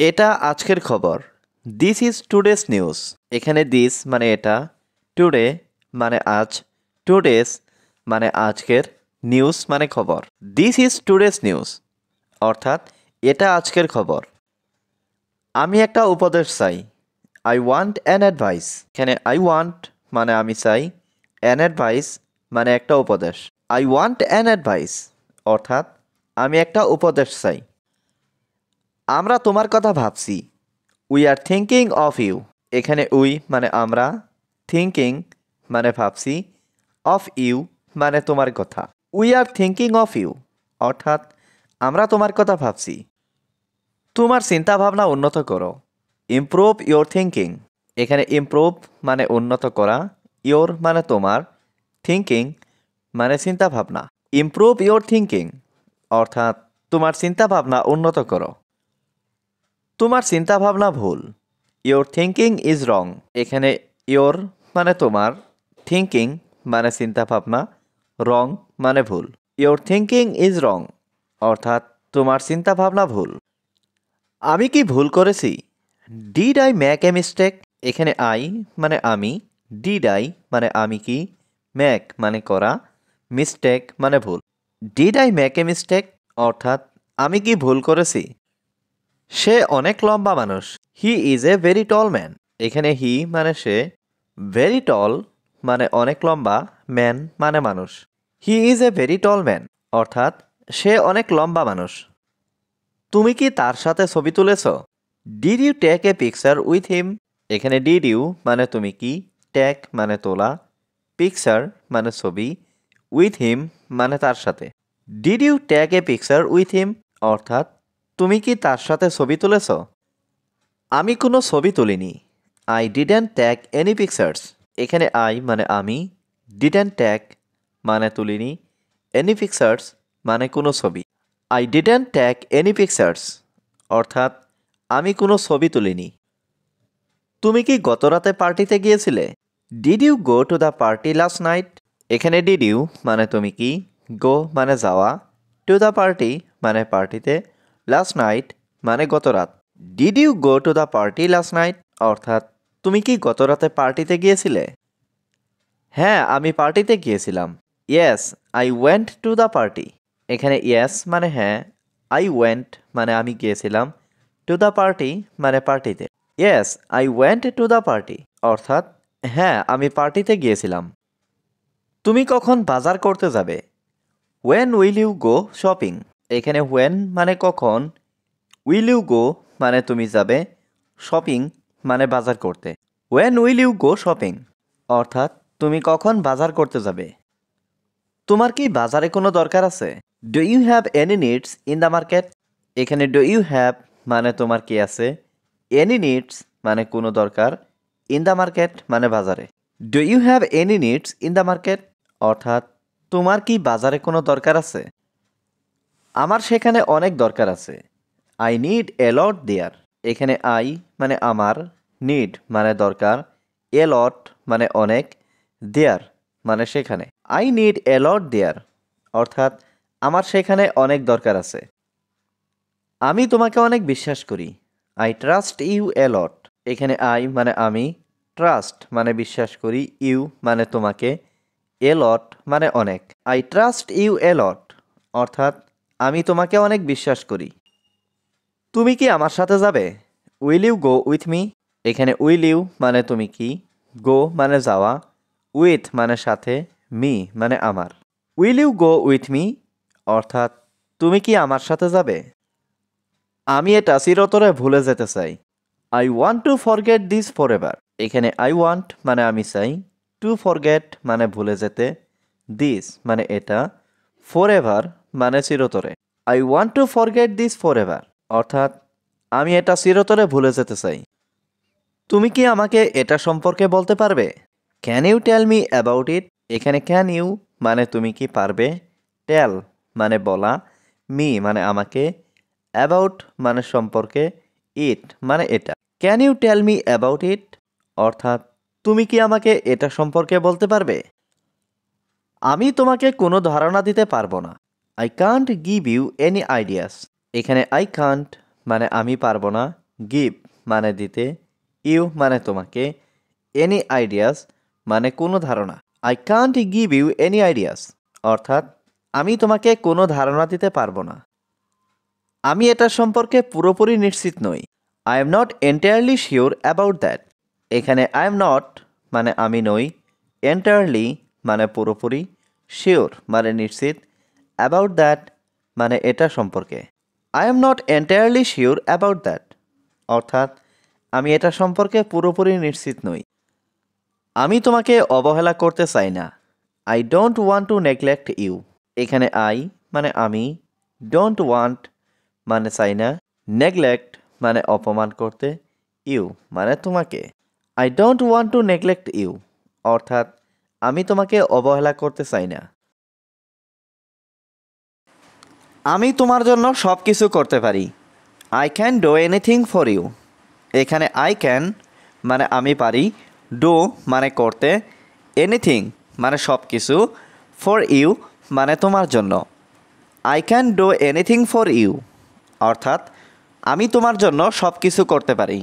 এটা আজকের খবর। This is today's news. এখানে দিস মানে এটা, টুডে মানে আজ, টুডেস মানে আজকের, নিউজ মানে খবর। দিস ইজ টুডেস নিউজ অর্থাৎ এটা আজকের খবর। আমি একটা উপদেশ চাই। I want an advice. এখানে আই ওয়ান্ট মানে আমি চাই, অ্যান অ্যাডভাইস মানে একটা উপদেশ। আই ওয়ান্ট অ্যান অ্যাডভাইস অর্থাৎ আমি একটা উপদেশ চাই। আমরা তোমার কথা ভাবছি। We are thinking of you. এখানে উই মানে আমরা, থিঙ্কিং মানে ভাবছি, অফ ইউ মানে তোমার কথা। We are thinking of you অর্থাৎ আমরা তোমার কথা ভাবছি। তোমার চিন্তাভাবনা উন্নত করো। Improve your thinking. এখানে ইমপ্রুভ মানে উন্নত করা, ইয়োর মানে তোমার, থিঙ্কিং মানে চিন্তাভাবনা। ইমপ্রুভ ইয়োর থিঙ্কিং অর্থাৎ তোমার চিন্তাভাবনা উন্নত করো। তোমার চিন্তাভাবনা ভুল। Your thinking is wrong. এখানে ইয়োর মানে তোমার, থিঙ্কিং মানে চিন্তাভাবনা, রং মানে ভুল। ইয়োর থিঙ্কিং ইজ রং অর্থাৎ তোমার চিন্তাভাবনা ভুল। আমি কি ভুল করেছি? Did I make a mistake? এখানে আই মানে আমি, ডিড আই মানে আমি কি, মেক মানে করা, মিস্টেক মানে ভুল। Did I make a mistake অর্থাৎ আমি কি ভুল করেছি? সে অনেক লম্বা মানুষ। He is a very tall man. এখানে হি মানে সে, ভেরি টল মানে অনেক লম্বা, ম্যান মানে মানুষ। He is a very tall man অর্থাৎ সে অনেক লম্বা মানুষ। তুমি কি তার সাথে ছবি তুলেছ? Did you take a picture with him? এখানে ডিড ইউ মানে তুমি কি, টেক মানে তোলা, পিকচার মানে ছবি, উইথ হিম মানে তার সাথে। Did you take a picture with him অর্থাৎ তুমি কি তার সাথে ছবি তুলেছ? আমি কোনো ছবি তুলিনি। I didn't tag any pictures. এখানে আই মানে আমি, ডিডেন্ট ট্যাগ মানে তুলিনি, এনি পিকচার্স মানে কোনো ছবি। I didn't tag any pictures অর্থাৎ আমি কোনো ছবি তুলিনি। তুমি কি গতরাতে পার্টিতে গিয়েছিলে? Did you go to the party last night? এখানে ডিড ইউ মানে তুমি কি, গো মানে যাওয়া, টু দ্য পার্টি মানে পার্টিতে, লাস্ট নাইট মানে গতরাত। Did you go to the party last night অর্থাৎ তুমি কি গতরাতে পার্টিতে গিয়েছিলে? হ্যাঁ, আমি পার্টিতে গিয়েছিলাম। Yes I went to the party. এখানে ইয়েস মানে হ্যাঁ, আই ওয়েন্ট মানে আমি গিয়েছিলাম, টু দ্য পার্টি মানে পার্টিতে। Yes I went to the party অর্থাৎ হ্যাঁ, আমি পার্টিতে গিয়েছিলাম। তুমি কখন বাজার করতে যাবে? When will you go shopping? এখানে ওয়েন মানে কখন, উইল ইউ গো মানে তুমি যাবে, শপিং মানে বাজার করতে। When will you go shopping অর্থাৎ তুমি কখন বাজার করতে যাবে। তোমার কি বাজারে কোনো দরকার আছে? Do you have any needs in the market? এখানে ডু ইউ হ্যাভ মানে তোমার কি আছে, এনি নিডস মানে কোনো দরকার, ইন দ্য মার্কেট মানে বাজারে। Do you have any needs in the market অর্থাৎ তোমার কি বাজারে কোনো দরকার আছে? আমার সেখানে অনেক দরকার আছে। আই নিড এ লট দেয়ার। এখানে আই মানে আমার, নিড মানে দরকার, এ লট মানে অনেক, দেয়ার মানে সেখানে। আই নিড এ লট দেয়ার অর্থাৎ আমার সেখানে অনেক দরকার আছে। আমি তোমাকে অনেক বিশ্বাস করি। আই ট্রাস্ট ইউ এ লট। এখানে আই মানে আমি, ট্রাস্ট মানে বিশ্বাস করি, ইউ মানে তোমাকে, এ লট মানে অনেক। আই ট্রাস্ট ইউ এ লট অর্থাৎ আমি তোমাকে অনেক বিশ্বাস করি। তুমি কি আমার সাথে যাবে? Will you go with me? এখানে উইল ইউ মানে তুমি কি, গো মানে যাওয়া, উইথ মানে সাথে, মি মানে আমার। Will you go with me অর্থাৎ তুমি কি আমার সাথে যাবে? আমি এটা চিরতরে ভুলে যেতে চাই। I want to forget this for ever. এখানে আই ওয়ান্ট মানে আমি চাই, টু ফরগেট মানে ভুলে যেতে, দিস মানে এটা, ফর এভার মানে চিরতরে। I want to forget this for ever অর্থাৎ আমি এটা চিরতরে ভুলে যেতে চাই। তুমি কি আমাকে এটা সম্পর্কে বলতে পারবে? Can you tell me about it? এখানে ক্যান ইউ মানে তুমি কি পারবে, টেল মানে বলা, মি মানে আমাকে, অ্যাবাউট মানে সম্পর্কে, ইট মানে এটা। Can you tell me about it অর্থাৎ তুমি কি আমাকে এটা সম্পর্কে বলতে পারবে? আমি তোমাকে কোনো ধারণা দিতে পারবো না। I can't give you any ideas. এখানে আই কান্ট মানে আমি পারবো না, গিভ মানে দিতে, ইউ মানে তোমাকে, এনি আইডিয়াস মানে কোনো ধারণা। I can't give you any ideas অর্থাৎ আমি তোমাকে কোনো ধারণা দিতে পারবো না। আমি এটা সম্পর্কে পুরোপুরি নিশ্চিত নই। I am not entirely sure about that. এখানে আই এম নট মানে আমি নই, এন্টায়ারলি মানে পুরোপুরি, শিওর মানে নিশ্চিত, অ্যাবাউট দ্যাট মানে এটা সম্পর্কে। I am not entirely sure about that অর্থাৎ আমি এটা সম্পর্কে পুরোপুরি নিশ্চিত নই। আমি তোমাকে অবহেলা করতে চাই না। I don't want to neglect you. এখানে আই মানে আমি, ডোন্ট ওয়ান্ট মানে চাই না, নেগলেক্ট মানে অপমান করতে, ইউ মানে তোমাকে। I don't want to neglect you অর্থাৎ আমি তোমাকে অবহেলা করতে চাই না। আমি তোমার জন্য সব কিছু করতে পারি। I can do anything for you. এখানে আই ক্যান মানে আমি পারি, ডু মানে করতে, এনিথিং মানে সব কিছু, ফর ইউ মানে তোমার জন্য। I can do anything for you অর্থাৎ আমি তোমার জন্য সব কিছু করতে পারি।